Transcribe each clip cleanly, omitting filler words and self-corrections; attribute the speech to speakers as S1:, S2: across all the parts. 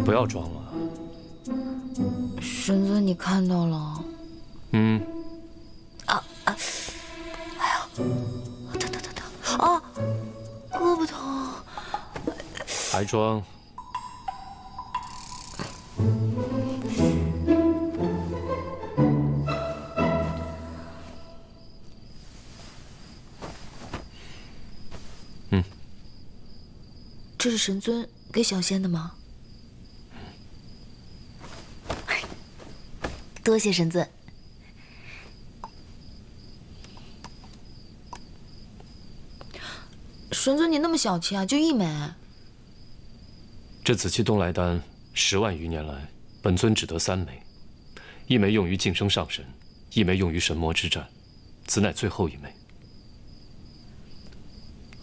S1: 不要装了。
S2: 神尊，你看到了？哎呀，疼啊！胳膊疼。
S1: 还装？
S2: 这是神尊给小仙的吗？多谢神尊。神尊，你那么小气啊，就1枚。
S1: 这紫气东来丹10万余年来，本尊只得3枚，1枚用于晋升上神，1枚用于神魔之战，此乃最后1枚。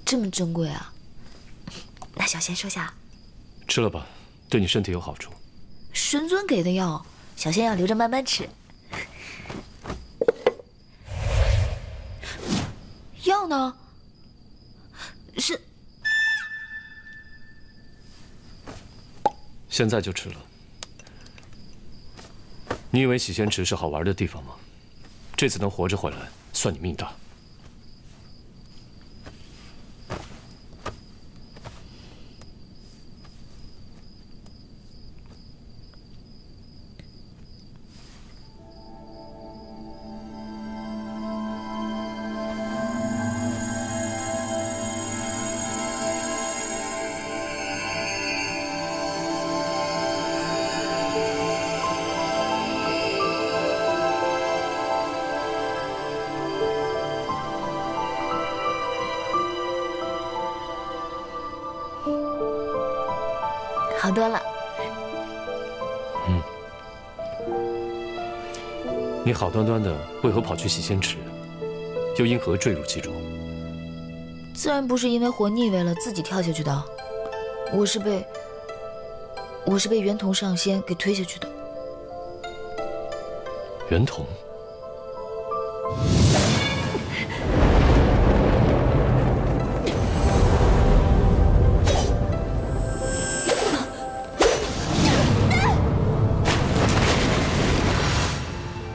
S2: 这么珍贵啊！那小仙收下。
S1: 吃了吧，对你身体有好处。
S2: 神尊给的药，小仙要留着慢慢吃。药呢？是。
S1: 现在就吃了。你以为洗仙池是好玩的地方吗？这次能活着回来，算你命大。
S2: 好多了。
S1: 你好端端的为何跑去洗仙池，又因何坠入其中？
S2: 自然不是因为活腻味了自己跳下去的，我是被袁童上仙给推下去的。
S1: 袁童。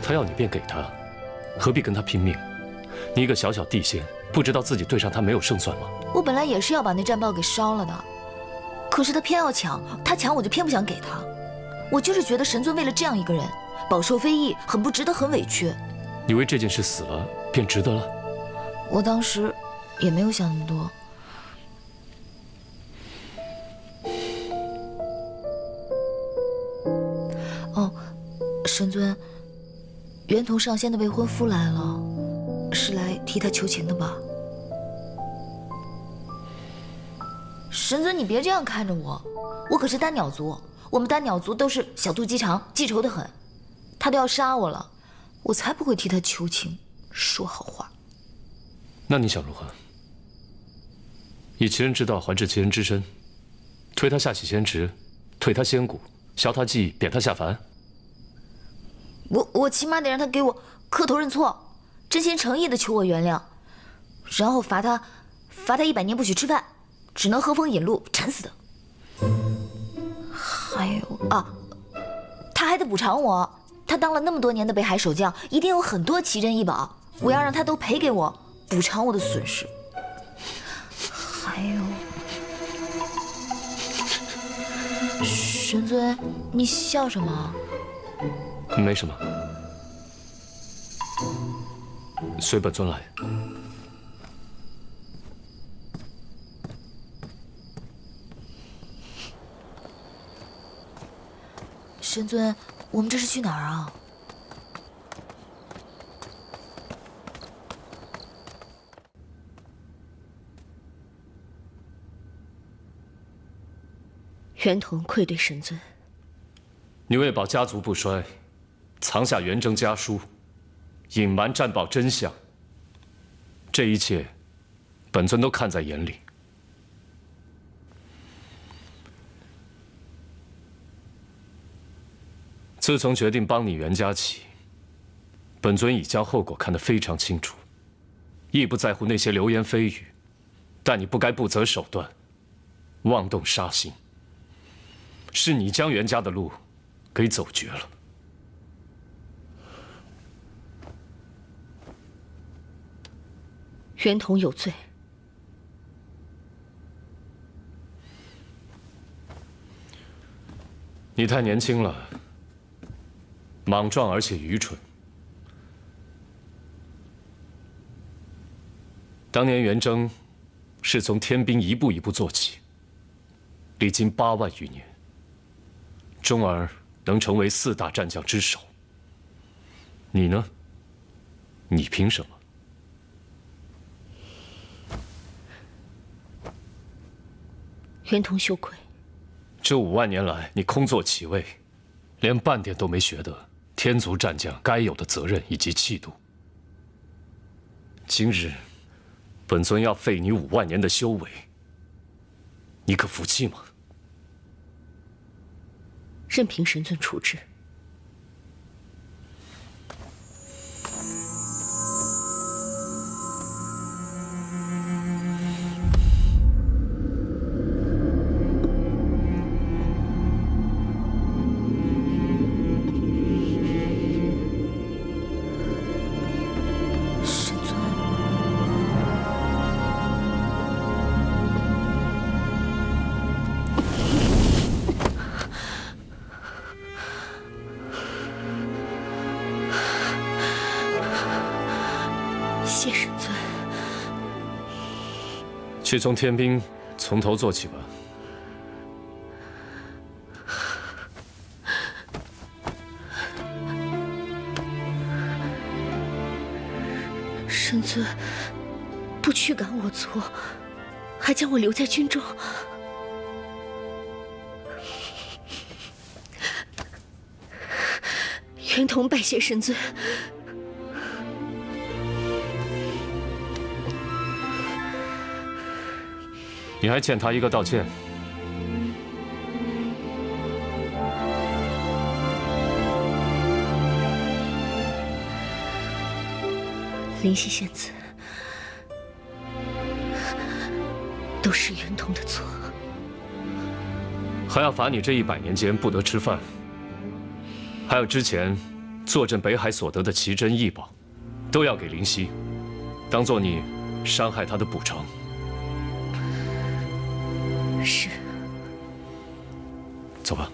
S1: 他要你便给他，何必跟他拼命？你一个小小地仙，不知道自己对上他没有胜算吗？
S2: 我本来也是要把那战报给烧了的，可是他偏要抢，他抢我就偏不想给他。我就是觉得神尊为了这样一个人，饱受非议，很不值得，很委屈。
S1: 你为这件事死了，便值得了？
S2: 我当时也没有想那么多。哦，神尊。袁童上仙的未婚夫来了，是来替他求情的吧？神尊，你别这样看着我，我可是丹鸟族，我们丹鸟族都是小肚鸡肠，记仇的很。他都要杀我了，我才不会替他求情，说好话。
S1: 那你想如何？以其人之道还治其人之身，推他下洗仙池，退他仙骨，削他记忆，贬他下凡。
S2: 我起码得让他给我磕头认错，真心诚意的求我原谅，然后罚他100年不许吃饭，只能喝风饮露，馋死的。还有啊，他还得补偿我，他当了那么多年的北海守将，一定有很多奇珍异宝，我要让他都赔给我，补偿我的损失。还有，神尊，你笑什么？
S1: 没什么，随本尊来。
S2: 神尊，我们这是去哪儿啊？
S3: 袁童愧对神尊。
S1: 你为保家族不衰，藏下元征家书，隐瞒战报真相，这一切，本尊都看在眼里。自从决定帮你袁家起，本尊已将后果看得非常清楚，亦不在乎那些流言蜚语，但你不该不择手段，妄动杀心。是你将袁家的路给走绝了。
S3: 袁同有罪。
S1: 你太年轻了，莽撞而且愚蠢。当年袁征是从天兵一步一步做起，历经8万余年，终而能成为4大战将之首。你呢？你凭什么？
S3: 袁同羞愧。
S1: 这5万年来，你空座其位，连半点都没学得天族战将该有的责任以及气度。今日，本尊要废你5万年的修为，你可服气吗？
S3: 任凭神尊处置。谢神尊。
S1: 去从天兵从头做起吧。
S3: 神尊不驱赶我族，还将我留在军中。袁同拜谢神尊。
S1: 你还欠他一个道歉。
S3: 灵犀仙子，都是袁同的错。
S1: 还要罚你这100年间不得吃饭，还有之前坐镇北海所得的奇珍异宝，都要给灵犀，当做你伤害他的补偿。
S3: 是。
S1: 走吧。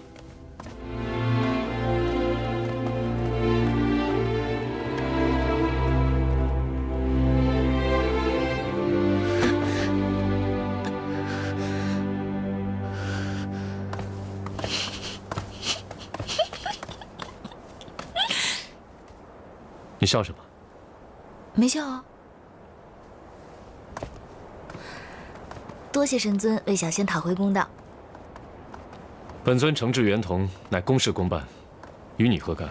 S1: 你笑什么？
S2: 没笑啊。多谢神尊为小仙讨回公道。
S1: 本尊惩治袁同，乃公事公办，与你何干？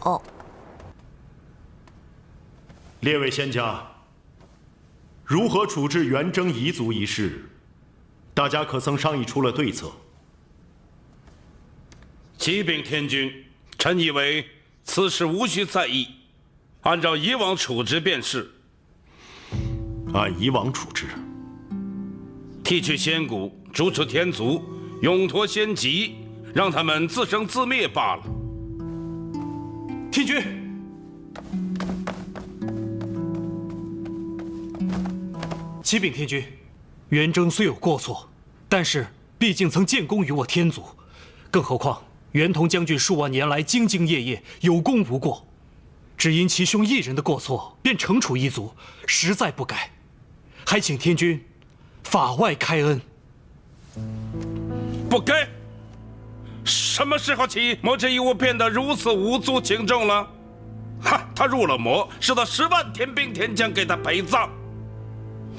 S2: 哦。
S4: 列位仙家，如何处置袁征彝族一事，大家可曾商议出了对策？
S5: 启禀天君，臣以为此事无需在意，按照以往处置便是。
S4: 按以往处置。
S5: 剃去仙骨，逐出天族，永脱仙籍，让他们自生自灭罢了。
S4: 天君，
S6: 启禀天君，袁征虽有过错，但是毕竟曾建功于我天族，更何况袁同将军数万年来兢兢业业，有功无过，只因其兄一人的过错便惩处一族，实在不该。还请天君法外开恩。
S5: 不该？什么时候起，魔之一物变得如此无足轻重了？哈，他入了魔，是得10万天兵天将给他陪葬。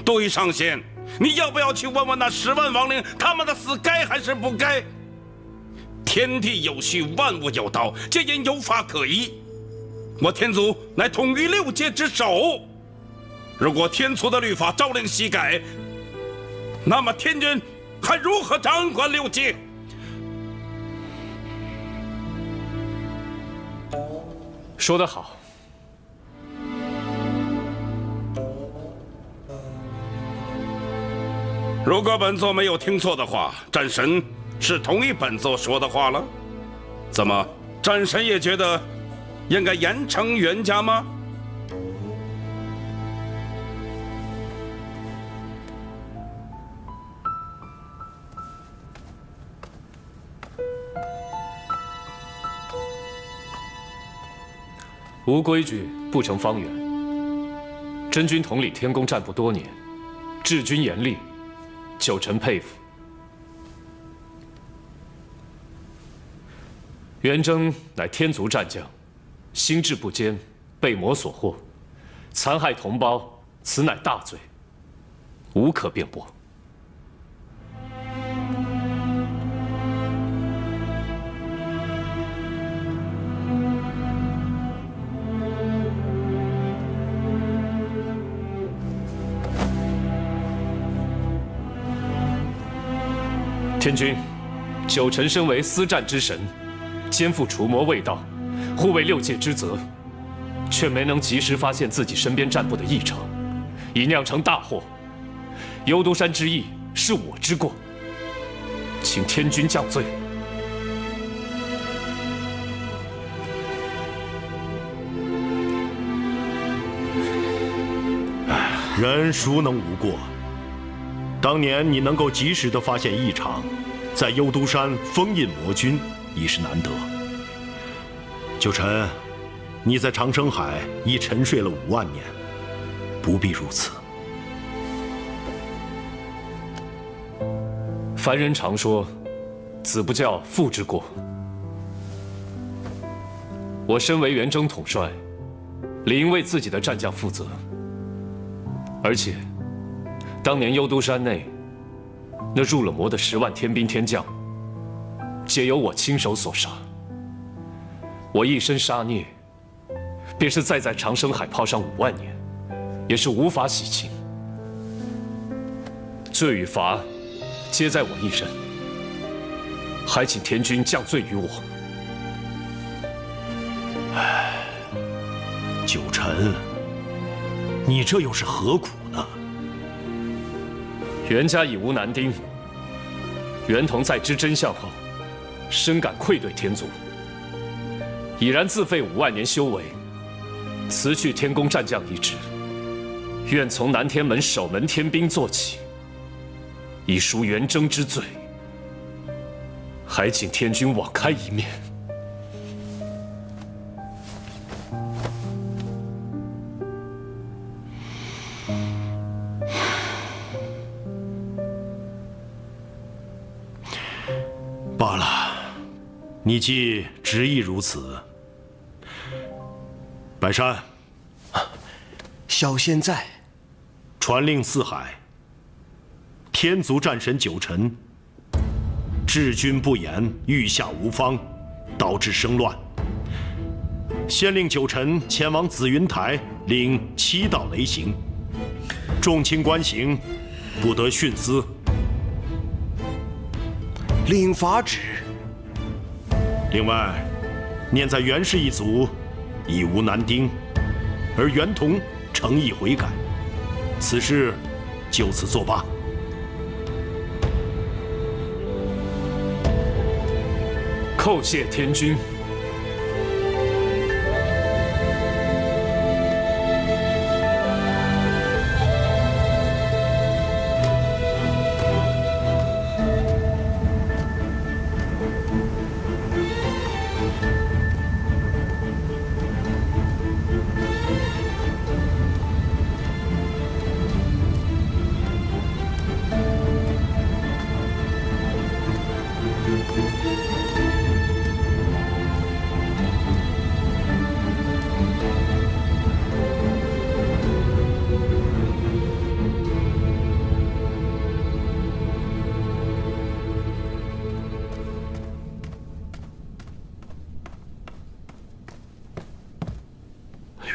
S5: 杜一上仙，你要不要去问问那10万亡灵，他们的死该还是不该？天地有序，万物有道，皆因有法可依。我天族乃统御6界之首，如果天族的律法朝令夕改，那么天君还如何掌管6界？
S1: 说得好。
S5: 如果本座没有听错的话，战神是同一本座说的话了。怎么，战神也觉得应该严惩袁家吗？
S1: 无规矩不成方圆。真君统领天宫战部多年，治军严厉，九臣佩服。元征乃天族战将，心智不坚，被魔所惑，残害同胞，此乃大罪，无可辩驳。天君，九臣身为司战之神，肩负除魔卫道、护卫六界之责，却没能及时发现自己身边战部的异常，已酿成大祸。幽都山之役是我之过，请天君降罪。
S4: 人孰能无过？当年你能够及时的发现异常，在幽都山封印魔君，已是难得。九臣，你在长生海已沉睡了5万年，不必如此。
S1: 凡人常说，子不教，父之过。我身为元征统帅，理应为自己的战将负责。而且，当年幽都山内那入了魔的10万天兵天将，皆由我亲手所杀。我一身杀孽，便是再在长生海泡上5万年，也是无法洗清。罪与罚，皆在我一身，还请天君降罪于我。
S4: 九臣，你这又是何苦呢？
S1: 袁家已无男丁，袁同在知真相后，深感愧对天族，已然自废5万年修为，辞去天宫战将一职，愿从南天门守门天兵做起，以赎元征之罪。还请天君网开一面。
S4: 罢了，你既执意如此，白山，
S7: 小仙在。
S4: 传令四海，天族战神九臣，治军不严，御下无方，导致生乱。先令九臣前往紫云台领7道雷刑，众卿官刑，不得徇私。
S7: 领法旨。
S4: 另外，念在袁氏一族已无男丁，而袁同诚意悔改，此事就此作罢。
S1: 叩谢天君。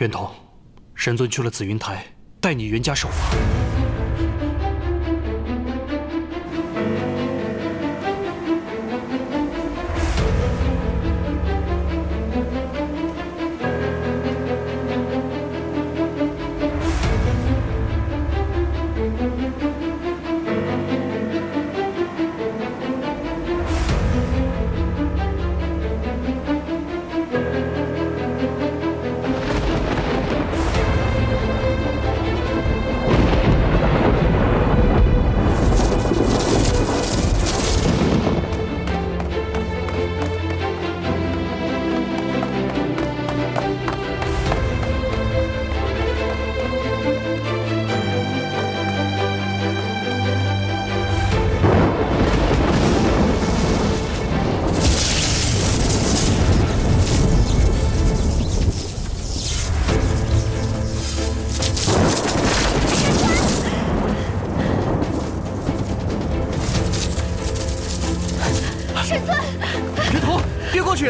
S6: 袁同，神尊去了紫云台，带你袁家守法。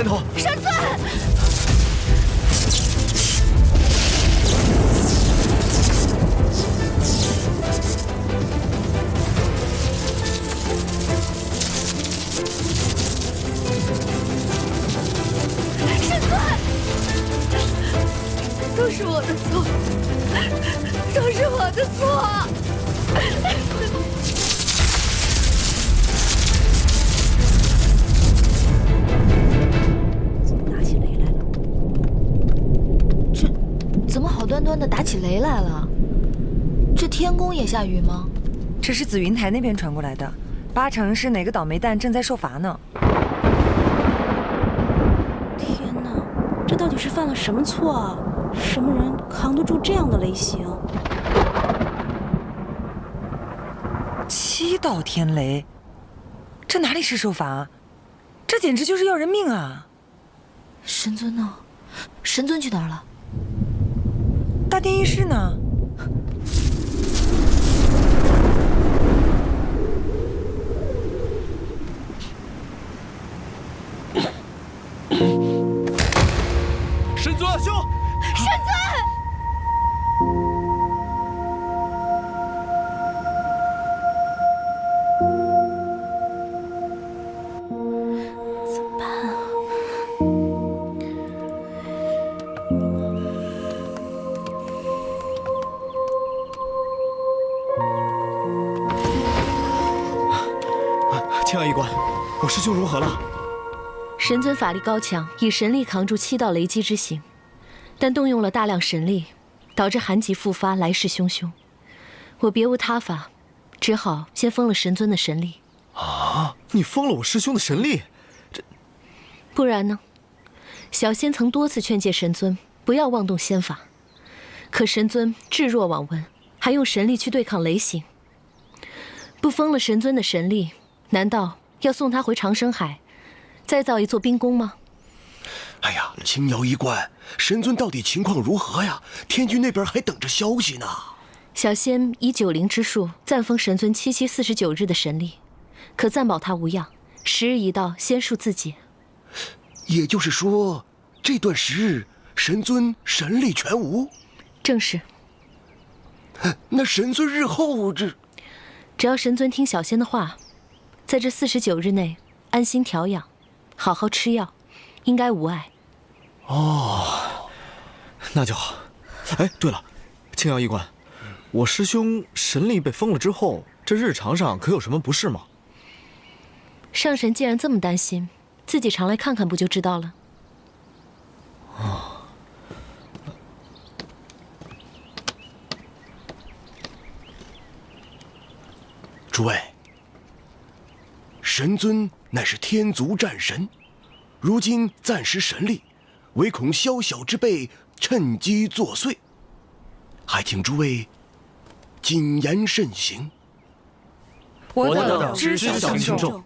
S7: 人头。
S2: 神尊，都是我的错，都是我的错。
S3: 打起雷来了。
S2: 这怎么好端端的打起雷来了？这天宫也下雨吗？
S8: 这是紫云台那边传过来的，8成是哪个倒霉蛋正在受罚呢。
S3: 天哪，这到底是犯了什么错啊？什么人扛得住这样的雷刑
S8: ？7道天雷，这哪里是受罚？这简直就是要人命啊！
S2: 神尊呢？神尊去哪儿了？
S8: 大殿议事呢？
S1: 神尊，
S7: 兄，
S2: 神尊！
S3: 怎么办啊？
S7: 青阳医官，我师兄如何了？
S3: 神尊法力高强，以神力扛住7道雷击之刑，但动用了大量神力，导致寒疾复发，来势汹汹。我别无他法，只好先封了神尊的神力。
S7: 啊！你封了我师兄的神力？
S3: 不然呢？小仙曾多次劝诫神尊不要妄动仙法，可神尊置若罔闻，还用神力去对抗雷刑。不封了神尊的神力，难道要送他回长生海，再造一座冰宫吗？
S7: 哎呀，青瑶医官，神尊到底情况如何呀？天君那边还等着消息呢。
S3: 小仙以90之数暂封神尊7期49日的神力，可暂保他无恙，时日一到，仙术自解。
S7: 也就是说，这段时日神尊神力全无。
S3: 正是。
S7: 那神尊日后只
S3: 要神尊听小仙的话，在这49日内安心调养，好好吃药，应该无碍。
S9: 哦，那就好。哎，对了，青瑶医官，我师兄神力被封了之后，这日常上可有什么不适吗？
S3: 上神既然这么担心，自己常来看看不就知道了。
S7: 诸位，神尊乃是天族战神，如今暂时神力，唯恐宵小之辈趁机作祟，还请诸位谨言慎行。
S8: 我
S9: 等
S8: 知晓
S9: 知晓轻重。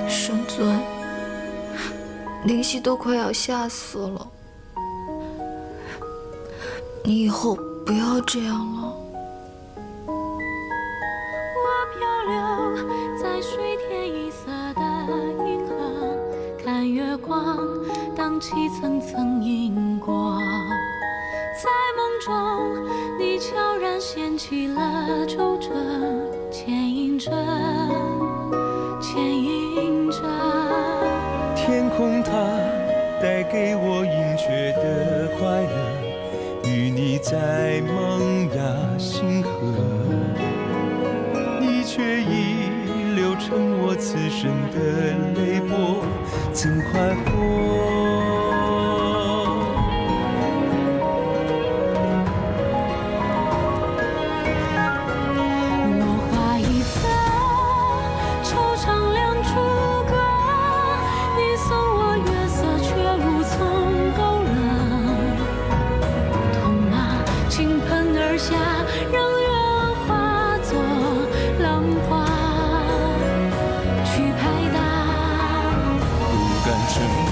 S2: 神尊，灵犀都快要吓死了，你以后不要这样了。
S10: 我漂流在水天一色的银河，看月光荡起层层银光，在梦中你悄然掀起了皱褶，牵引着，牵引着。
S11: 天空它带给我隐却的快乐，与你在萌芽星河，你却已流成我此生的泪波，怎快活？
S10: 倾盆而下，让缘化作浪花。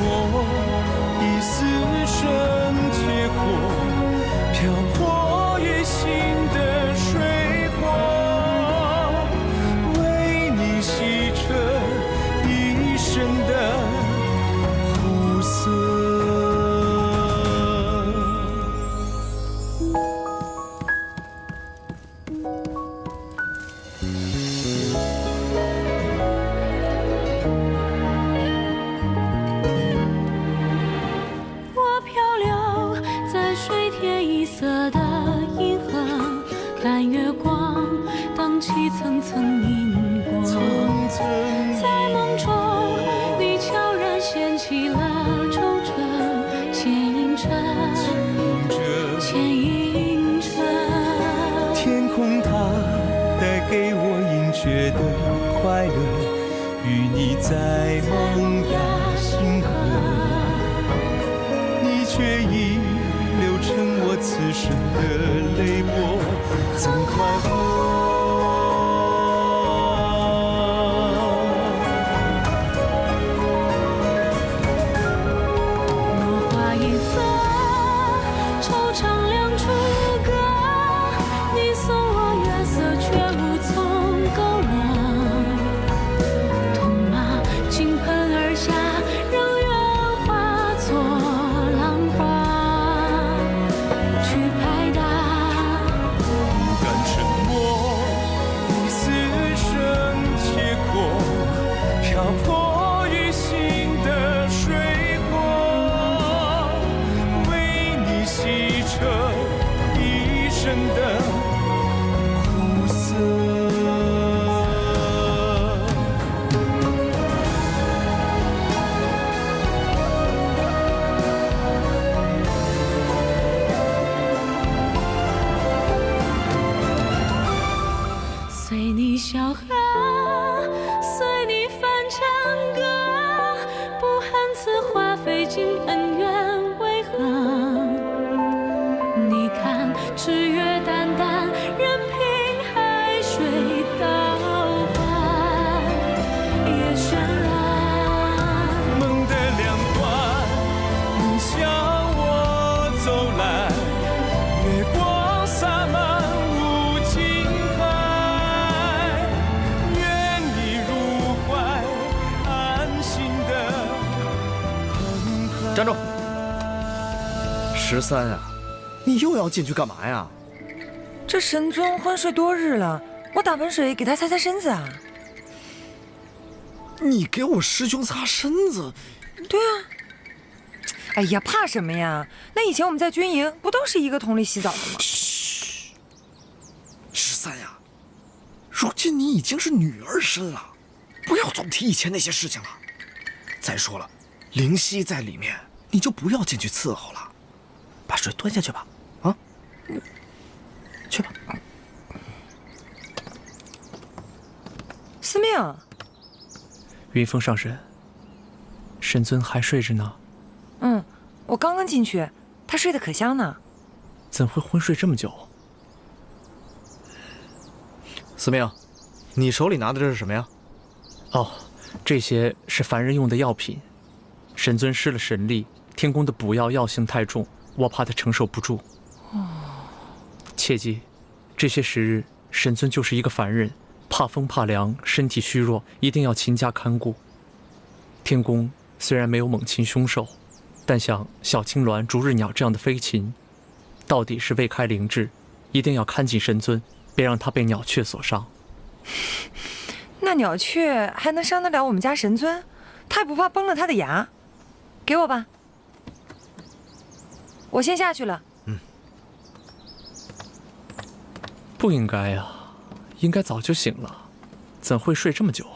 S11: 默，一丝绳结果，漂泊于心的水火，为你洗彻一生的苦涩。
S10: 我漂流在水天一色的银河，看月光荡起层层银波。在梦中，你悄然掀起了皱褶，牵引着，牵引着。
S11: 天空它带给我隐却的快乐，与你在萌芽星河，你却已流成我此生的泪波，怎快活？
S10: 落花一侧，惆怅两处隔。你送我月色，却无从勾勒。痛马倾盆而下，让月化作浪花去拍打。
S11: 不敢沉默，一丝绳结果，漂泊于心的水火，为你洗彻一生的苦涩。
S10: 随你笑和，随你翻唱歌，不恨此花费尽恩怨为何？你看池月淡淡，任凭海水倒换，也渲染。
S11: 梦的两端，你向我走来，月光洒满无尽海，愿你入怀，安心的澎湃。
S9: 站住！13啊，你又要进去干嘛呀？
S8: 这神尊昏睡多日了，我打盆水给他擦擦身子啊。
S9: 你给我师兄擦身子？
S8: 对啊。哎呀，怕什么呀？那以前我们在军营不都是一个桶里洗澡的吗
S9: ？13呀，如今你已经是女儿身了，不要总提以前那些事情了。再说了，灵犀在里面，你就不要进去伺候了，把水端下去吧。啊，去吧。
S8: 司命，
S12: 云峰上神，神尊还睡着呢。
S8: 我刚刚进去，他睡得可香呢。
S12: 怎会昏睡这么久？
S9: 司命，你手里拿的这是什么呀？
S12: 哦，这些是凡人用的药品。神尊失了神力，天宫的补药药性太重，我怕他承受不住。切记，这些时日，神尊就是一个凡人，怕风怕凉，身体虚弱，一定要勤加看顾。天宫虽然没有猛禽凶兽，但像小青鸾、逐日鸟这样的飞禽，到底是未开灵智，一定要看紧神尊，别让他被鸟雀所伤。
S8: 那鸟雀还能伤得了我们家神尊？他也不怕崩了他的牙？给我吧，我先下去了。
S12: 不应该呀，应该早就醒了，怎会睡这么久？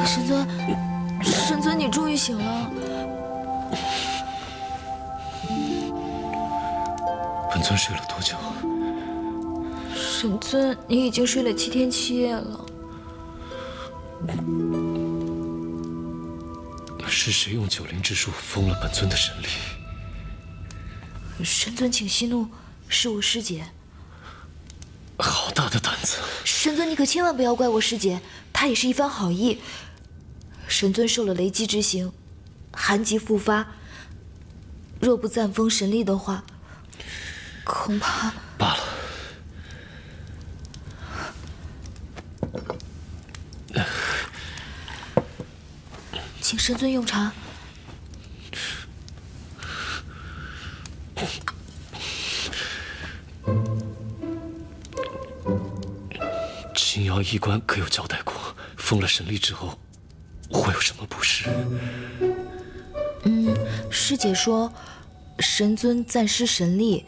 S2: 神尊，神尊，你终于醒了。
S1: 本尊睡了多久？
S2: 神尊，你已经睡了7天7夜了。
S1: 是谁用9灵之术封了本尊的神力？
S2: 神尊，请息怒，是我师姐。
S1: 好大的胆子！
S2: 神尊，你可千万不要怪我师姐，她也是一番好意。神尊受了雷击之刑，寒疾复发，若不暂封神力的话，恐怕……
S1: 罢了。
S2: 请神尊用茶。
S1: 青瑶医官可有交代过，封了神力之后会有什么不适？
S2: 师姐说，神尊暂失神力，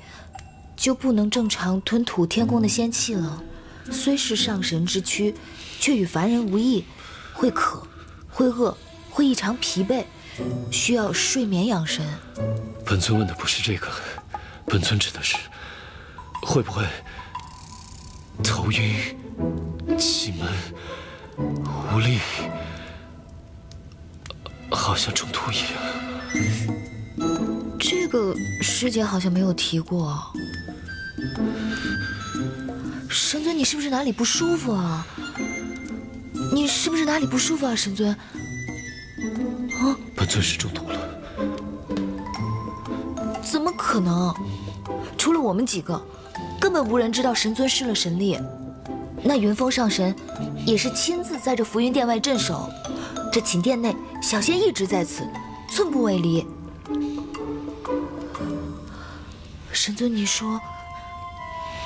S2: 就不能正常吞吐天宫的仙气了。虽是上神之躯，却与凡人无异，会渴，会饿，会异常疲惫，需要睡眠养神。
S1: 本尊问的不是这个，本尊指的是会不会头晕、气闷、无力，好像中毒一样。
S2: 这个师姐好像没有提过。神尊，你是不是哪里不舒服啊？你是不是哪里不舒服啊，神尊？
S1: 本尊是中毒了。
S2: 怎么可能？除了我们几个，根本无人知道神尊失了神力。那云峰上神也是亲自在这浮云殿外镇守，这寝殿内小仙一直在此，寸步未离。神尊，你说，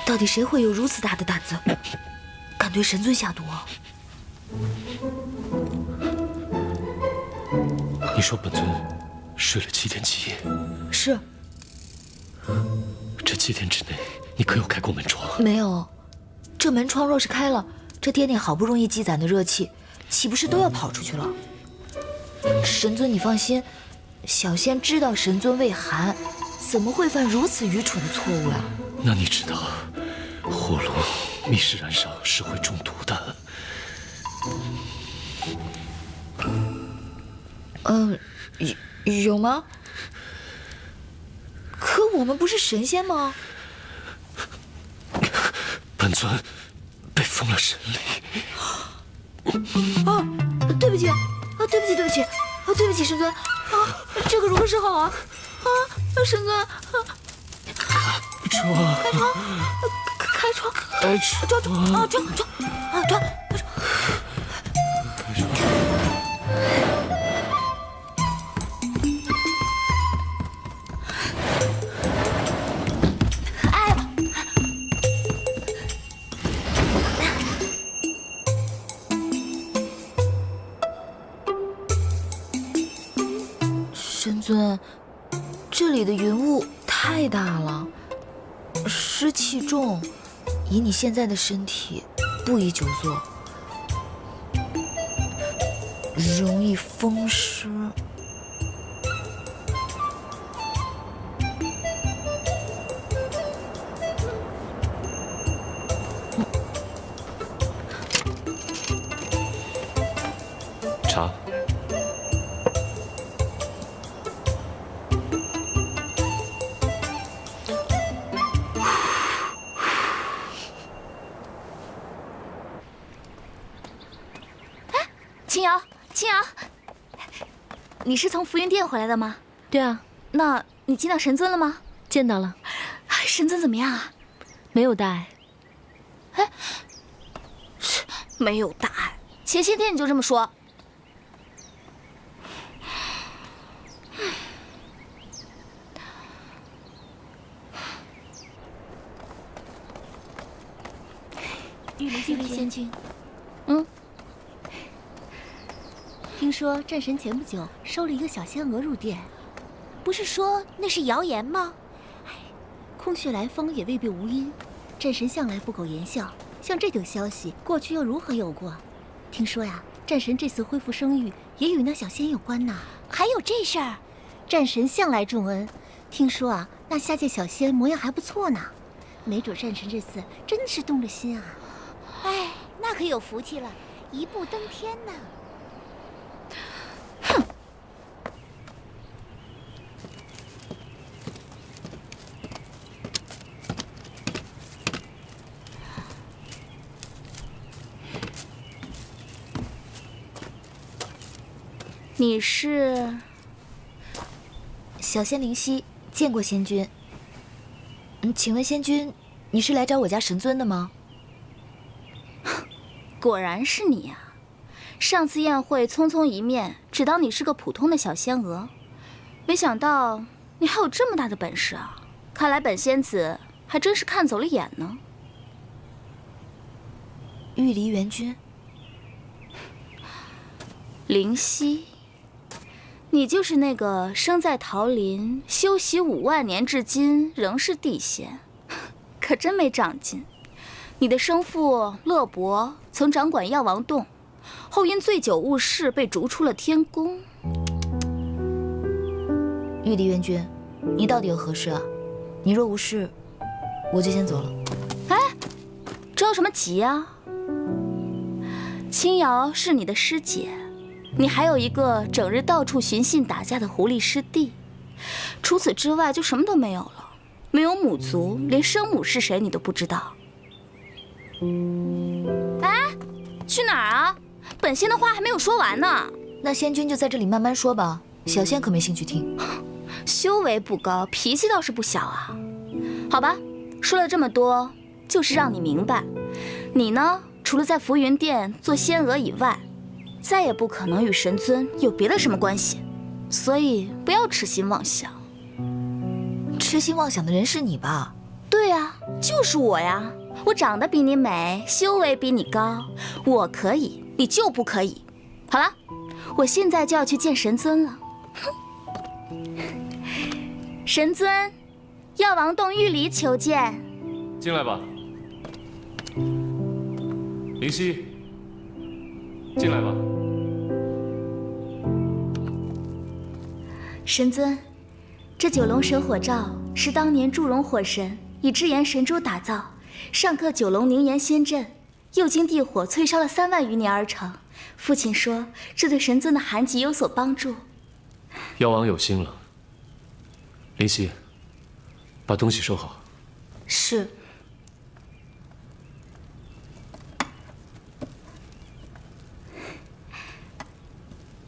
S2: 到底谁会有如此大的胆子，敢对神尊下毒啊？
S1: 你说本尊睡了7天7夜？
S2: 是。
S1: 这7天之内，你可有开过门窗？
S2: 没有。这门窗若是开了，这殿内好不容易积攒的热气，岂不是都要跑出去了？神尊，你放心，小仙知道神尊畏寒，怎么会犯如此愚蠢的错误啊？
S1: 那你知道火炉密室燃烧是会中毒的？
S2: 有吗？可我们不是神仙吗？
S1: 本尊被封了神力。
S2: 对不起，对不起，对不起，对不起，神尊，这个如何是好啊？神尊，开窗，转。神尊，这里的云雾太大了，湿气重，以你现在的身体，不宜久坐，容易风湿。
S1: 茶。
S13: 青瑶，你是从浮云殿回来的吗？
S3: 对啊。
S13: 那你见到神尊了吗？
S3: 见到了。
S13: 神尊怎么样啊？
S3: 没有大碍。
S13: 没有大碍，前些天你就这么说。
S3: 玉离仙君，
S14: 听说战神前不久收了一个小仙娥入殿，不是说那是谣言吗？空穴来风也未必无因。战神向来不苟言笑，像这种消息过去又如何有过？听说呀，战神这次恢复声誉，也与那小仙有关呐。还有这事儿，战神向来重恩，听说啊，那下界小仙模样还不错呢，没准战神这次真的是动了心啊。哎，那可有福气了，一步登天呢。
S2: 哼！
S13: 你是
S2: 小仙灵犀，见过仙君。请问仙君，你是来找我家神尊的吗？
S13: 果然是你呀！上次宴会匆匆一面，只当你是个普通的小仙娥，没想到你还有这么大的本事啊！看来本仙子还真是看走了眼呢。
S2: 玉离元君，
S13: 灵犀。你就是那个生在桃林，修习5万年至今仍是地仙，可真没长进。你的生父乐伯曾掌管药王洞，后因醉酒误事被逐出了天宫。
S2: 玉离元君，你到底有何事啊？你若无事，我就先走了。
S13: 哎，这有什么急呀？青瑶是你的师姐。你还有一个整日到处寻衅打架的狐狸师弟，除此之外就什么都没有了。没有母族，连生母是谁你都不知道。哎，去哪儿啊？本仙的话还没有说完呢。
S2: 那仙君就在这里慢慢说吧，小仙可没兴趣听。
S13: 修为不高，脾气倒是不小啊。好吧，说了这么多，就是让你明白，你呢，除了在浮云殿做仙娥以外，再也不可能与神尊有别的什么关系，所以不要痴心妄想。
S2: 痴心妄想的人是你吧？
S13: 对呀，就是我呀！我长得比你美，修为比你高，我可以，你就不可以。好了，我现在就要去见神尊了。神尊，药王洞玉离求见。
S1: 进来吧，灵犀，进来吧。
S13: 神尊，这九龙神火罩是当年祝融火神以炙炎神珠打造，上刻九龙凝炎仙阵，又经地火淬烧了3万余年而成。父亲说，这对神尊的寒疾有所帮助。
S1: 药王有心了。灵犀，把东西收好。
S2: 是。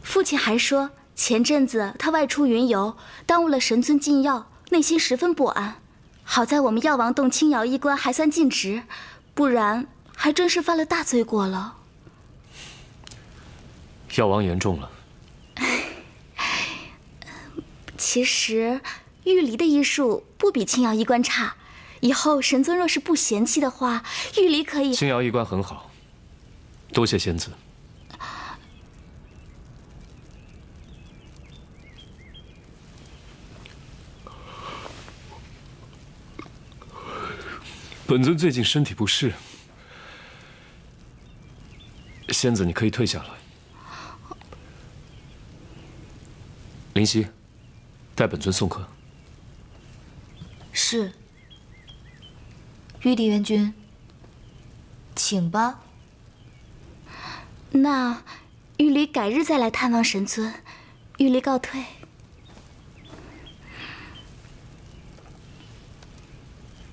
S13: 父亲还说，前阵子他外出云游，耽误了神尊进药，内心十分不安。好在我们药王洞青瑶医官还算尽职，不然还真是犯了大罪过了。
S1: 药王言重了。
S13: 其实玉离的医术不比青瑶医官差，以后神尊若是不嫌弃的话，玉离可以。
S1: 青瑶医官很好，多谢仙子。本尊最近身体不适，仙子你可以退下来。灵犀，代本尊送客。
S2: 是。玉离元君，请吧。
S13: 那玉离改日再来探望神尊，玉离告退。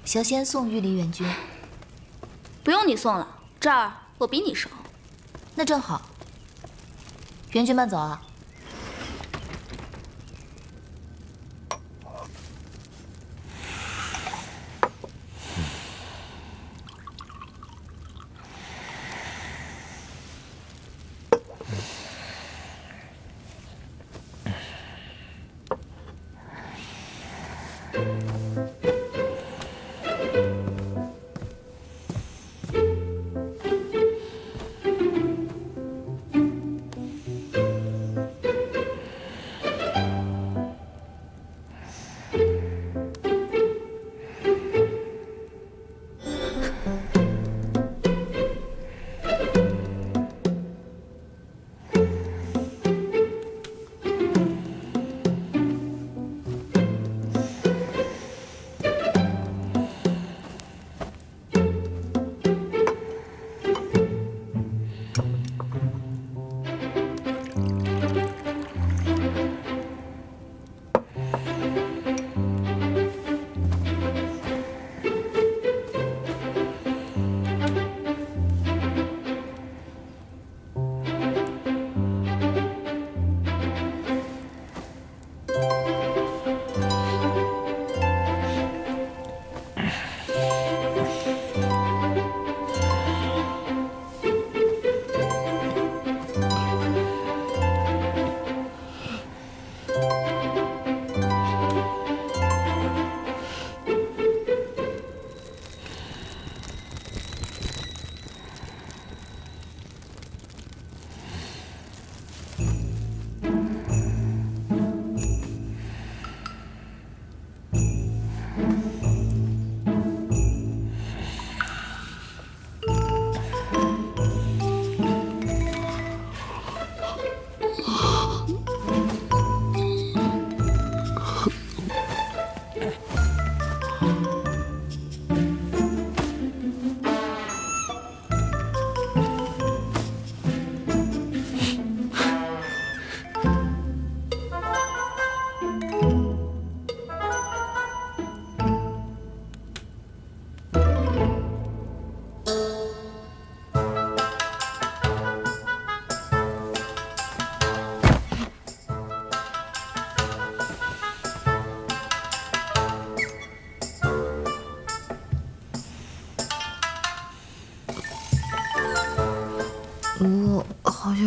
S2: 小仙送玉离元君。
S13: 不用你送了，这儿我比你熟。
S2: 那正好。元君慢走啊。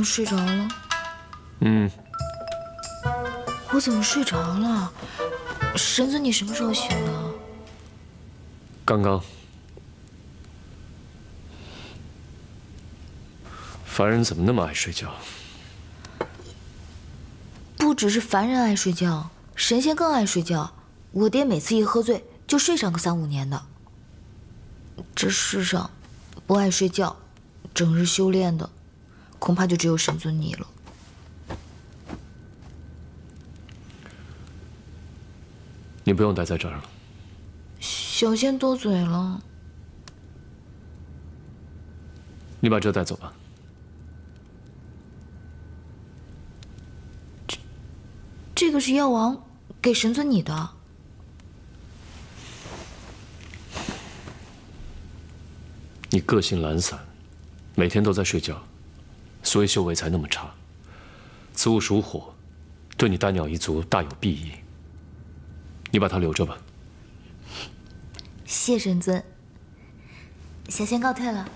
S2: 睡着了？我怎么睡着了？神尊，你什么时候醒的？
S1: 刚刚。凡人怎么那么爱睡觉？
S2: 不只是凡人爱睡觉，神仙更爱睡觉。我爹每次一喝醉就睡上个3、5年的。这世上不爱睡觉、整日修炼的，恐怕就只有神尊你了。
S1: 你不用待在这儿了。
S2: 小仙多嘴了。
S1: 你把这带走吧。
S2: 这个是药王给神尊你的。
S1: 你个性懒散，每天都在睡觉，所以修为才那么差。此物属火，对你丹鸟一族大有裨益。你把它留着吧。
S2: 谢神尊。小仙告退了。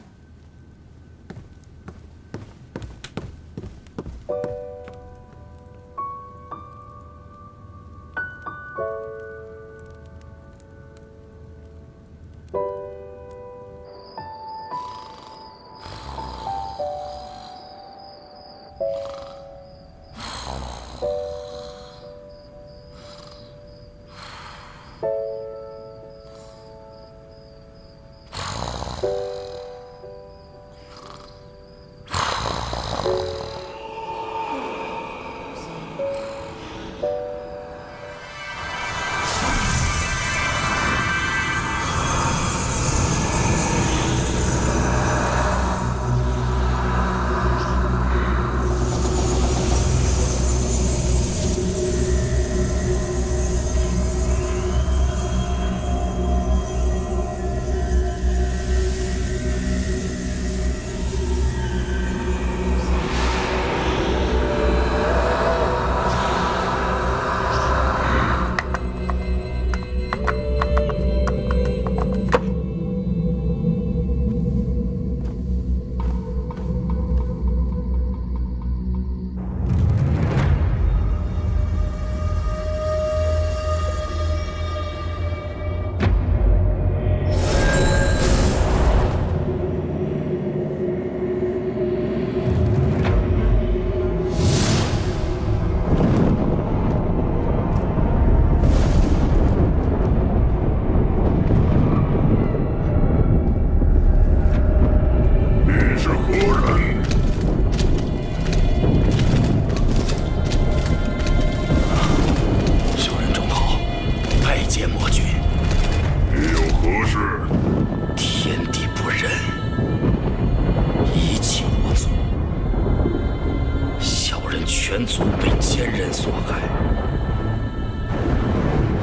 S15: 全族被奸人所害，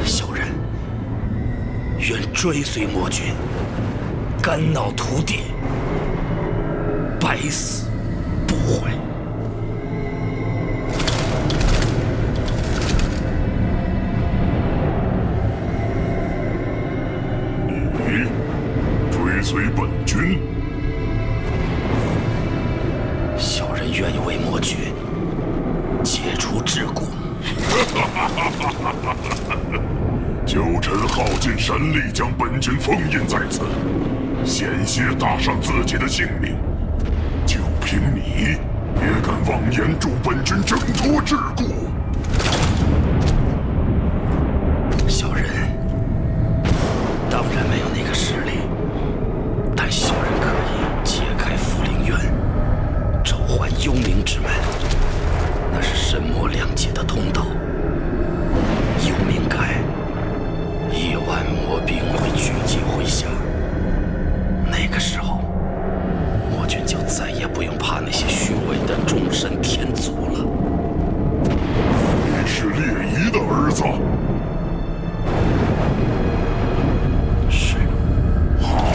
S15: 小人愿追随魔君，肝脑涂地，百死不悔。
S16: 你追随本君？
S15: 小人愿意为魔君解除桎梏。
S16: 旧臣耗尽神力将本君封印在此，险些搭上自己的性命，就凭你也敢妄言助本君挣脱桎梏？
S15: 小人当然没有那个实力，但小人可以解开福灵院，召唤幽冥之门，那是神魔两界的通道。幽冥开，1万魔兵会聚集麾下，那个时候，魔君就再也不用怕那些虚伪的众神天族了。
S16: 你是烈夷的儿子？
S15: 是。
S16: 好。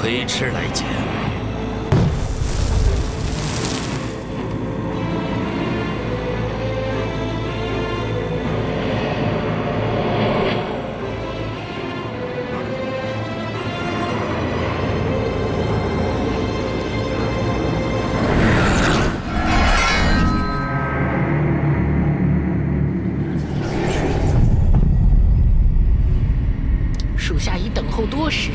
S15: 推迟来见。
S17: 属下已等候多时，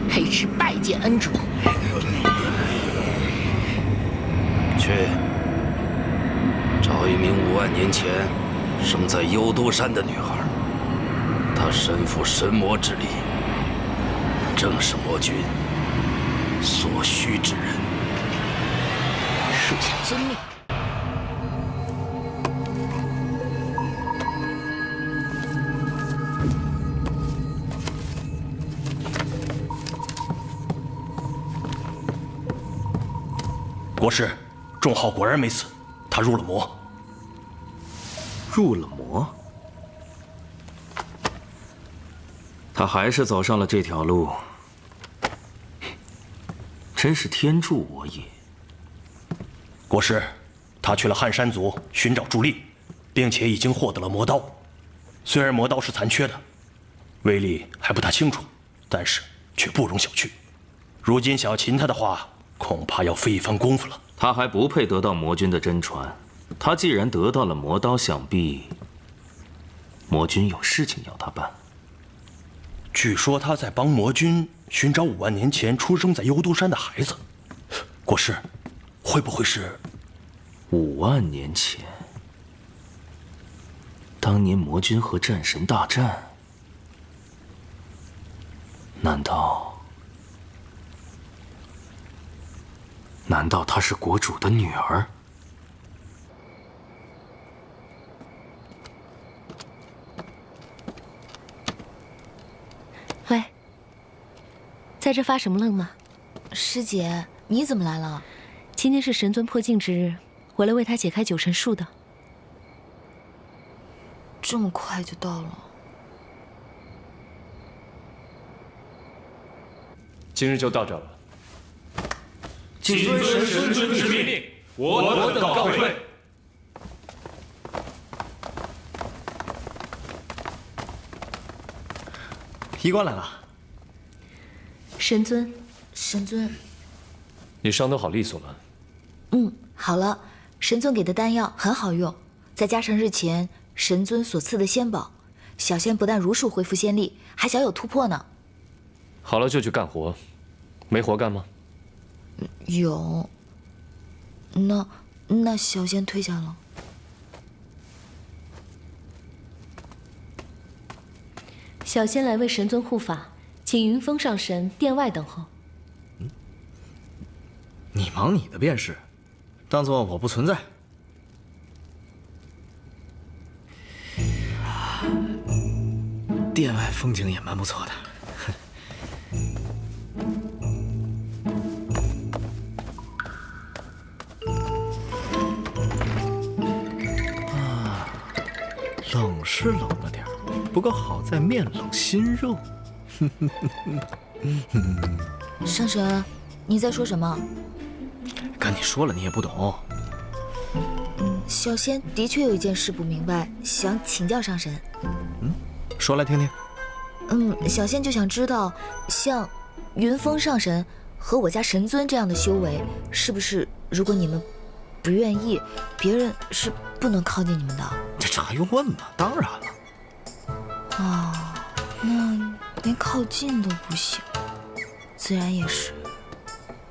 S17: 黑池拜见恩主。
S15: 去找一名5万年前生在幽都山的女孩，她身负神魔之力，正是魔君所需之人。
S17: 属下遵命。
S7: 国师，仲浩果然没死，他入了魔。
S18: 入了魔？他还是走上了这条路，真是天助我也。
S7: 国师，他去了汉山族寻找助力，并且已经获得了魔刀。虽然魔刀是残缺的，威力还不大清楚，但是却不容小觑。如今想要擒他的话，恐怕要费一番功夫了。
S18: 他还不配得到魔君的真传。他既然得到了魔刀，想必魔君有事情要他办。
S7: 据说他在帮魔君寻找5万年前出生在幽都山的孩子。国师，会不会是
S18: 5万年前？当年魔君和战神大战，难道她是国主的女儿？
S3: 喂，在这发什么愣呢？
S2: 师姐，你怎么来了？
S3: 今天是神尊破境之日，我来为他解开9神术的。
S2: 这么快就到了？
S1: 今日就到这了。
S11: 谨遵神尊之命，我等告退。
S12: 医官来了。
S3: 神尊，
S2: 神尊，
S1: 你伤得好利索了。
S2: 好了。神尊给的丹药很好用，再加上日前神尊所赐的仙宝，小仙不但如数恢复仙力，还小有突破呢。
S1: 好了就去干活，没活干吗？
S2: 有。那小仙退下了。
S3: 小仙来为神尊护法，请云峰上神殿外等候。
S9: 你忙你的便是，当做我不存在。殿外风景也蛮不错的。冷是冷了点儿，不过好在面冷心热。
S2: 上神，你在说什么？
S9: 跟你说了你也不懂。
S2: 小仙的确有一件事不明白，想请教上神。
S9: 说来听听。
S2: 小仙就想知道，像云峰上神和我家神尊这样的修为，是不是如果你们不愿意，别人是不能靠近你们的？
S9: 这还用问吗？当然了。
S2: 那连靠近都不行，自然也是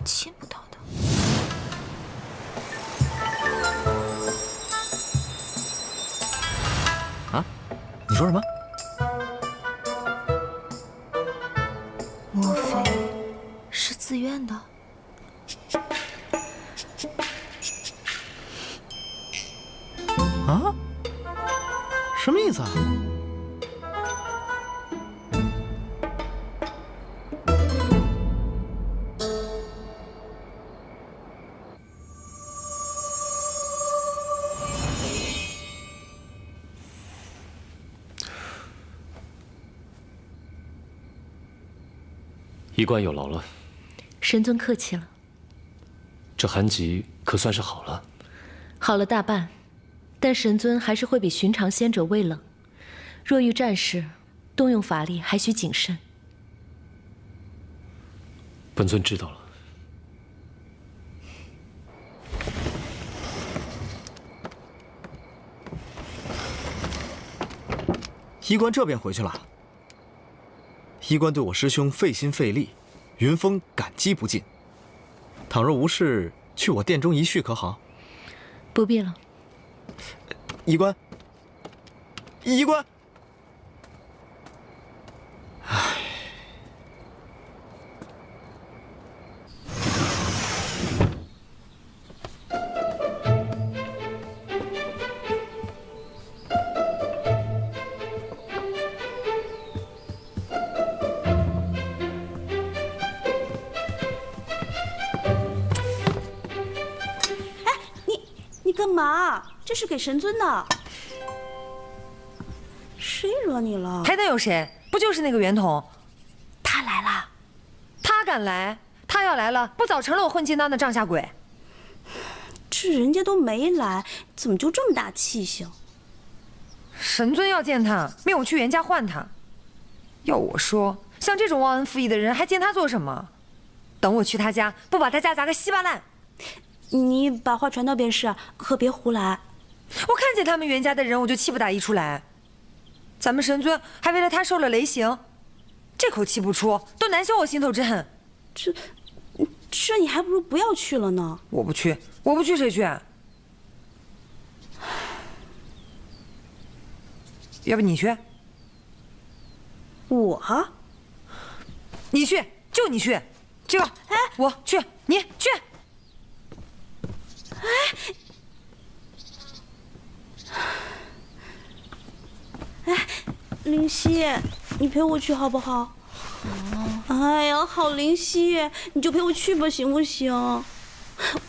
S2: 亲不到的。
S9: 啊？你说什么？
S2: 莫非是自愿的？
S9: 啊？什么意思啊？
S1: 医官有劳了。
S3: 神尊客气了。
S1: 这寒疾可算是好了？
S3: 好了大半，但神尊还是会比寻常仙者微冷。若遇战事，动用法力还需谨慎。
S1: 本尊知道了。
S9: 医官这便回去了。医官对我师兄费心费力，云峰感激不尽。倘若无事，去我殿中一叙可好？
S3: 不必了。
S9: 医官，医官。唉。
S19: 你干嘛？这是给神尊的。谁惹你了？
S8: 还能有谁？不就是那个圆筒？
S19: 他来了。
S8: 他敢来？他要来了，不早成了我混金丹的帐下鬼？
S19: 这人家都没来，怎么就这么大气性？
S8: 神尊要见他，命我去袁家换他。要我说，像这种忘恩负义的人，还见他做什么？等我去他家，不把他家砸个稀巴烂！
S19: 你把话传到便是，可别胡来。
S8: 我看见他们袁家的人，我就气不打一处来。咱们神尊还为了他受了雷刑，这口气不出，都难消我心头之恨。
S19: 这你还不如不要去了呢。
S8: 我不去，我不去，谁去？要不你去？
S19: 我？
S8: 你去，就你去。这个，哎，我去，你去。
S19: 哎，灵犀，你陪我去好不好？哎呀，好灵犀，你就陪我去吧，行不行？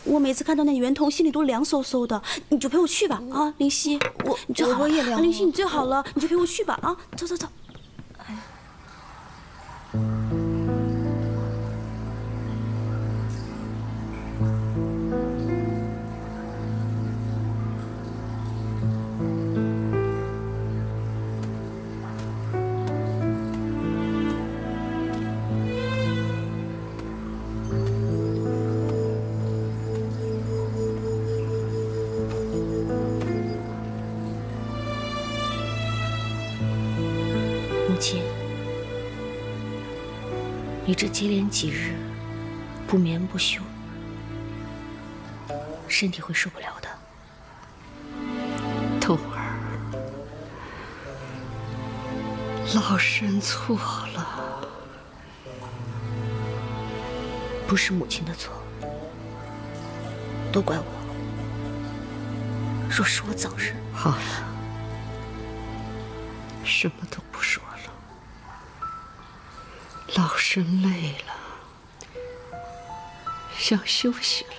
S19: 我每次看到那圆筒，心里都凉飕飕的。你就陪我去吧，啊，灵犀，你最好了，
S2: 也凉。
S19: 灵犀，你最好了，你就陪我去吧，啊，走走走。
S2: 母亲，你这接连几日不眠不休，身体会受不了的。
S20: 童儿，老身错了，
S2: 不是母亲的错，都怪我。若是我早日……
S20: 好了，什么都不说了。老身累了，想休息了。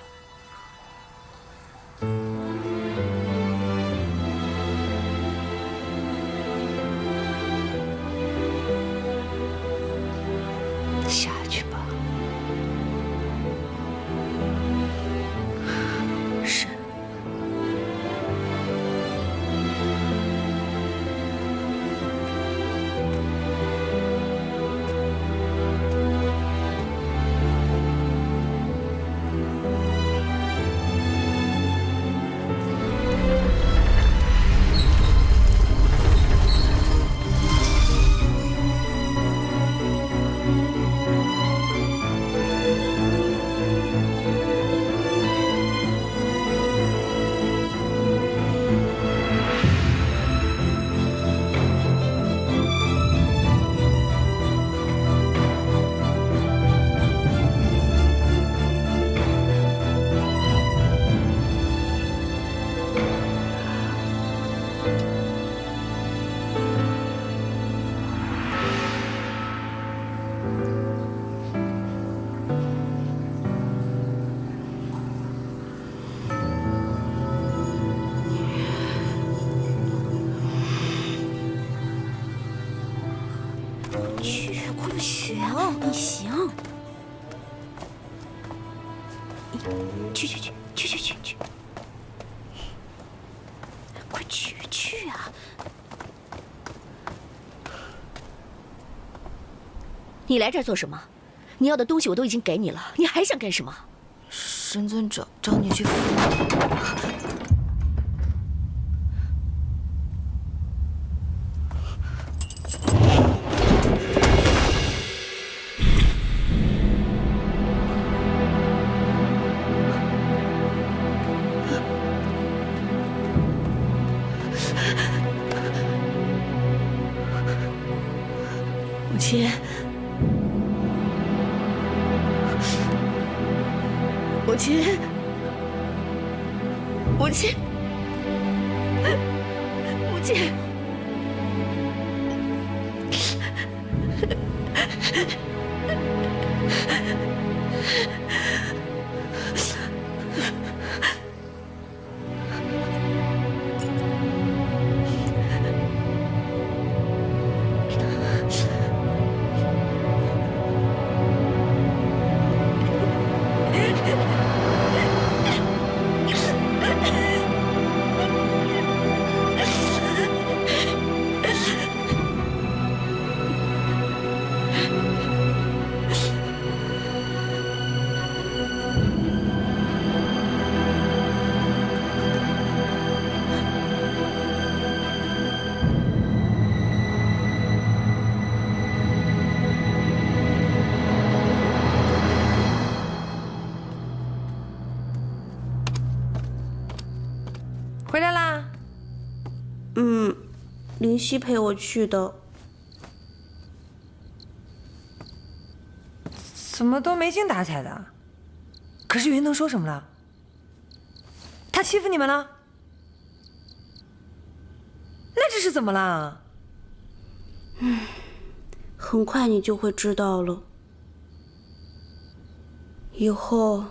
S20: 下去吧。
S2: 是。
S19: 行，你行。去，快去啊！
S14: 你来这儿做什么？你要的东西我都已经给你了，你还想干什么？
S2: 神尊找你去扶我。
S14: 母亲，母亲，母亲，母亲。
S8: 回来啦？
S19: 林夕陪我去的。
S8: 怎么都没精打采的？可是袁腾说什么了？他欺负你们了？那这是怎么了？
S19: 很快你就会知道了。以后，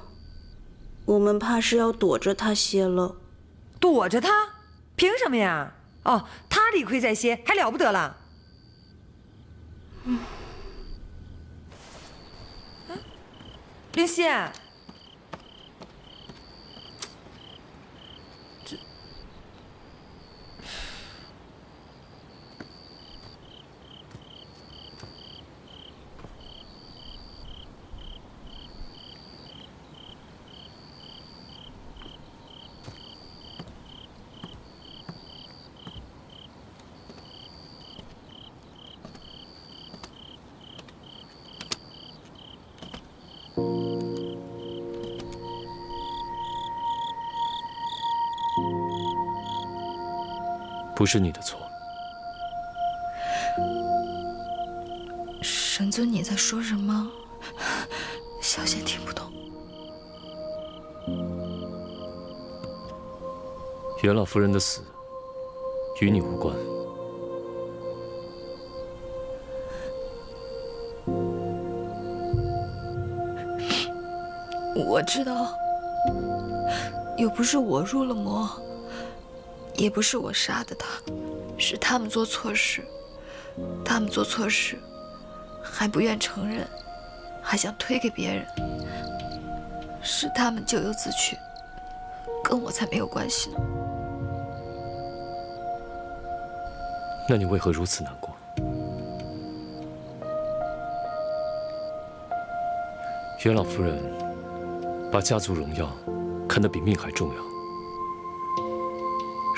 S19: 我们怕是要躲着他些了。
S8: 躲着他？凭什么呀？哦，他理亏在先，还了不得了？林夕，
S1: 不是你的错。
S2: 神尊，你在说什么？小仙听不懂。
S1: 袁老夫人的死与你无关。
S2: 我知道，又不是我入了魔，也不是我杀的他，是他们做错事。他们做错事，还不愿承认，还想推给别人，是他们咎由自取，跟我才没有关系呢。
S1: 那你为何如此难过？袁老夫人把家族荣耀看得比命还重要。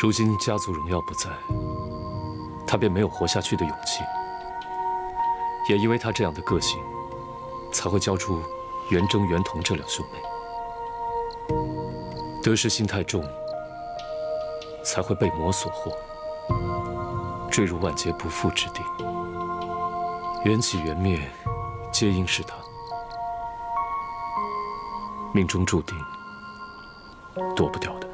S1: 如今家族荣耀不在，她便没有活下去的勇气。也因为她这样的个性，才会教出袁征、袁彤这两兄妹。得失心太重，才会被魔所惑，坠入万劫不复之地。缘起缘灭，皆因是他。命中注定，躲不掉的。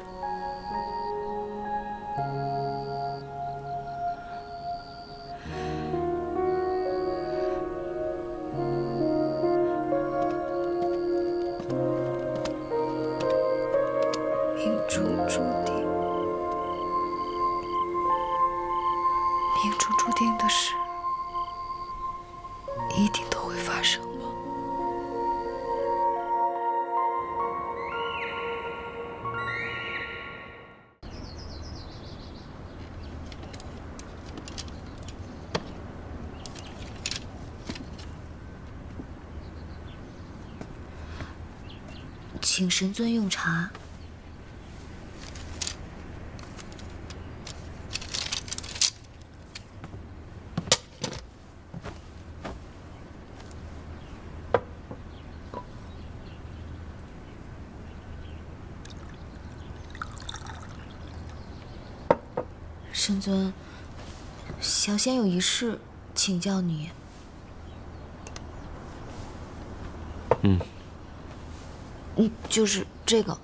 S2: 命中注定，命中注定的事，一定都会发生吧。请神尊用茶。神尊，小仙有一事请教你。就是这个，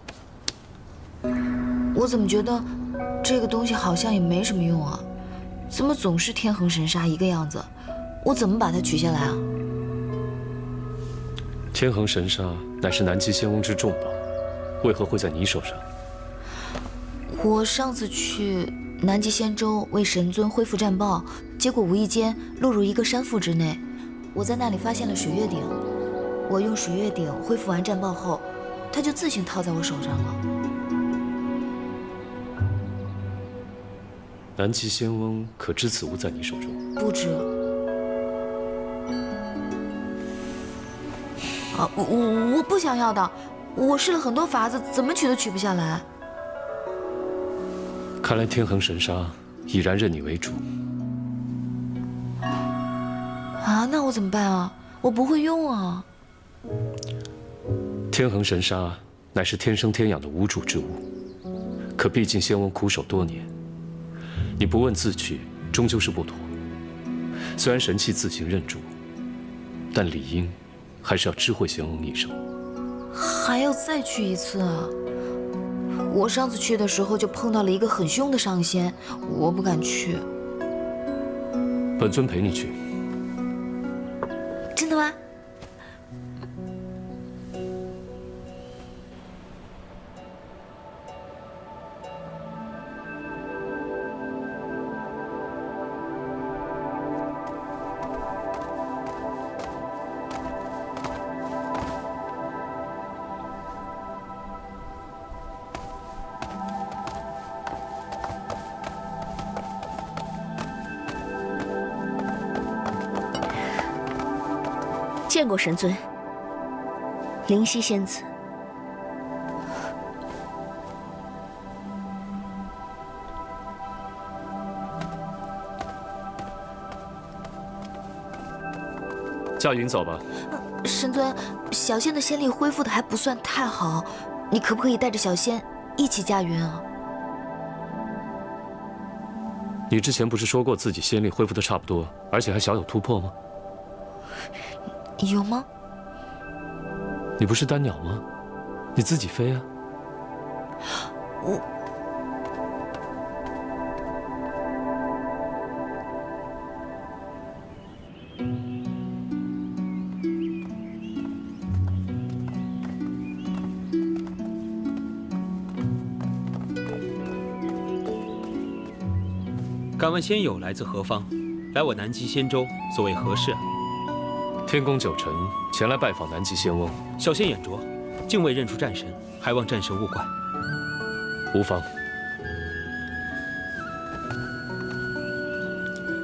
S2: 我怎么觉得这个东西好像也没什么用啊？怎么总是天恒神砂一个样子？我怎么把它取下来啊？
S1: 天恒神砂乃是南极仙翁之重宝，为何会在你手上？
S2: 我上次去南极仙州为神尊恢复战报，结果无意间落入一个山腹之内，我在那里发现了水月鼎。我用水月鼎恢复完战报后，它就自行套在我手上了。
S1: 南极仙翁可知此物在你手中？
S2: 不知。我不想要的，我试了很多法子，怎么取都取不下来。
S1: 看来天恒神砂已然认你为主。
S2: 啊，那我怎么办啊？我不会用啊。
S1: 天恒神砂乃是天生天养的无主之物，可毕竟仙翁苦守多年，你不问自取，终究是不妥。虽然神器自行认主，但理应还是要知会仙翁一声。
S2: 还要再去一次啊？我上次去的时候就碰到了一个很凶的上仙，我不敢去。
S1: 本尊陪你去。
S2: 真的吗？
S3: 见过神尊，灵犀仙子。
S1: 驾云走吧。
S2: 神尊，小仙的仙力恢复的还不算太好，你可不可以带着小仙一起驾云啊？
S1: 你之前不是说过自己仙力恢复的差不多，而且还小有突破吗？
S2: 有吗？
S1: 你不是丹鸟吗？你自己飞啊！
S2: 我
S6: 敢问仙友来自何方？来我南极仙州，所谓何事啊？
S1: 天宫九臣前来拜访南极仙翁。
S6: 小仙眼拙，竟未认出战神，还望战神勿怪。
S1: 无妨。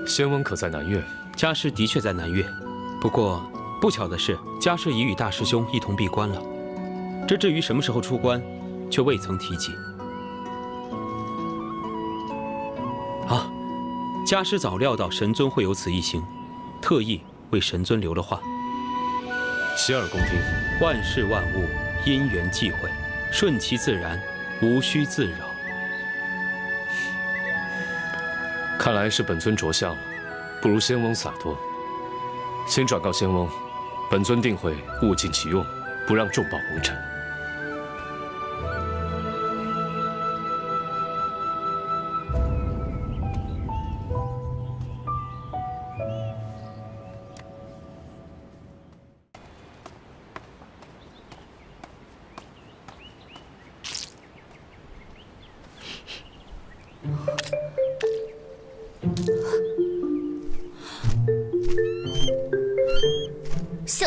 S1: 仙翁可在南岳？
S6: 家师的确在南岳，不过不巧的是，家师已与大师兄一同闭关了。这至于什么时候出关，却未曾提及。啊，家师早料到神尊会有此一行，特意为神尊留了话。
S1: 洗耳恭听。
S6: 万事万物因缘际会，顺其自然，无需自扰。
S1: 看来是本尊着相了，不如仙翁洒脱。先转告仙翁，本尊定会物尽其用，不让重宝蒙尘。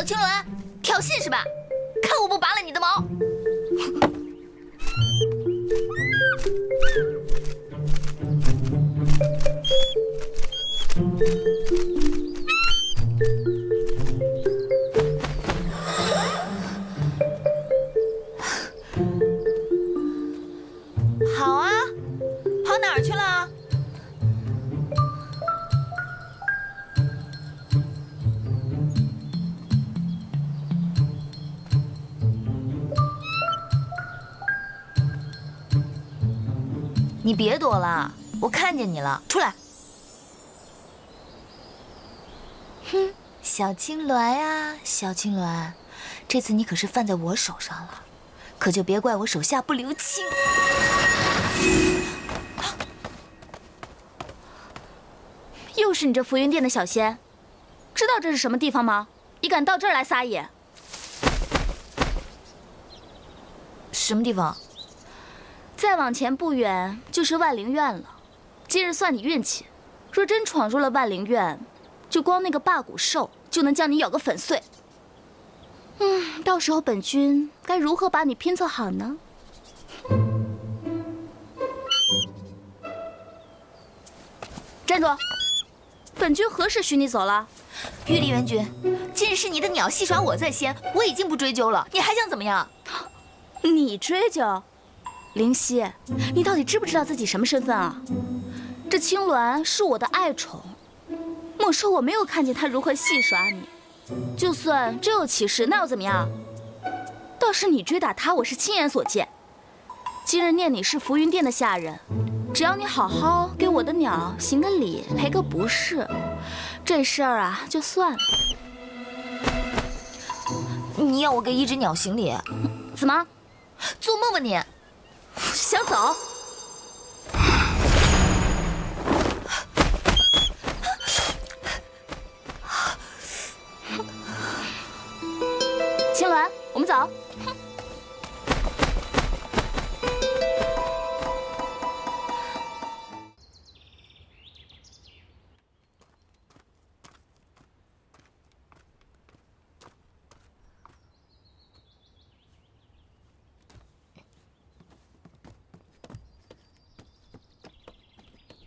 S2: 青鸾，挑衅是吧？看我不拔了你的毛！好啊，跑哪儿去了？你别躲了，我看见你了，出来！哼，小青鸾啊，小青鸾，这次你可是犯在我手上了，可就别怪我手下不留情。
S13: 又是你这浮云殿的小仙，知道这是什么地方吗？你敢到这儿来撒野？
S2: 什么地方？
S13: 再往前不远就是万灵院了。今日算你运气，若真闯入了万灵院，就光那个霸骨兽就能将你咬个粉碎。到时候本君该如何把你拼凑好呢？站住！本君何时许你走了？
S2: 玉离元君，今日是你的鸟戏耍我在先，我已经不追究了，你还想怎么样？
S13: 你追究？灵犀，你到底知不知道自己什么身份啊？这青鸾是我的爱宠，莫说我没有看见他如何戏耍你，就算真有其事，那又怎么样？倒是你追打他，我是亲眼所见。今日念你是浮云殿的下人，只要你好好给我的鸟行个礼，赔个不是，这事儿啊就算了。
S2: 你要我给一只鸟行礼？
S13: 怎么？
S2: 做梦吧你！
S13: 想走？青鸾，我们走。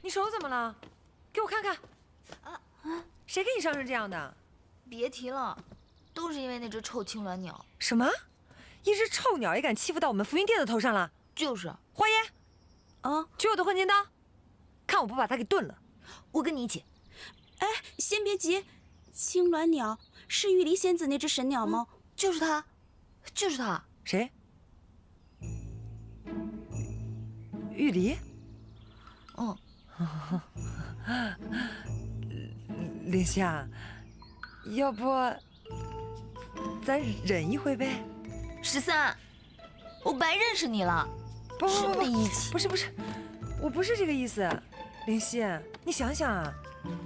S8: 你手怎么了？给我看看。谁给你伤成这样的？
S2: 别提了，都是因为那只臭青鸾鸟。
S8: 什么？一只臭鸟也敢欺负到我们浮云殿的头上了？
S2: 就是。
S8: 花爷，取我的混剑刀，看我不把它给炖了。
S2: 我跟你一起。
S19: 哎，先别急，青鸾鸟是玉离仙子那只神鸟吗？
S2: 就是它，就是它。
S8: 谁？玉离？灵犀啊，要不咱忍一回呗
S2: ？13，我白认识你了。
S8: 不，
S2: 不
S8: 是，我不是这个意思。灵犀，你想想啊，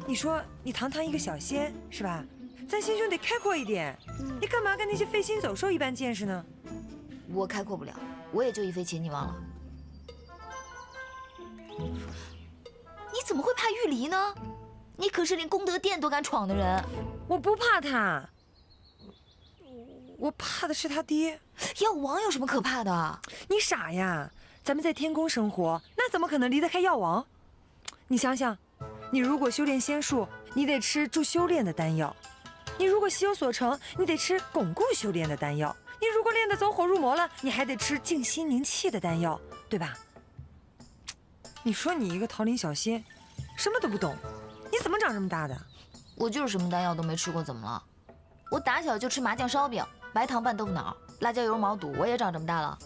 S8: 你说你堂堂一个小仙是吧？咱心胸得开阔一点，你干嘛跟那些飞禽走兽一般见识呢？
S2: 我开阔不了，我也就一飞擒，你忘了？你怎么会怕玉离呢？你可是连功德殿都敢闯的人。
S8: 我不怕他，我怕的是他爹。
S2: 药王有什么可怕的？
S8: 你傻呀！咱们在天宫生活，那怎么可能离得开药王？你想想，你如果修炼仙术，你得吃助修炼的丹药；你如果心有所成，你得吃巩固修炼的丹药；你如果练得走火入魔了，你还得吃静心凝气的丹药，对吧？你说你一个桃林小仙，什么都不懂，你怎么长这么大的？
S2: 我就是什么丹药都没吃过，怎么了？我打小就吃麻酱烧饼、白糖拌豆腐脑、辣椒油毛肚，我也长这么大了。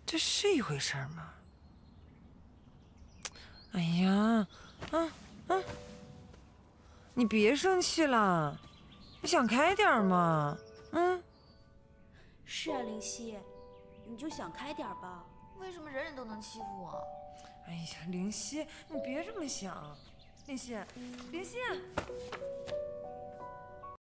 S8: 这是一回事吗？哎呀，你别生气了，你想开点嘛，
S19: 是啊，灵犀，你就想开点吧。
S2: 为什么人人都能欺负我？
S8: 哎呀，灵犀，你别这么想。灵犀，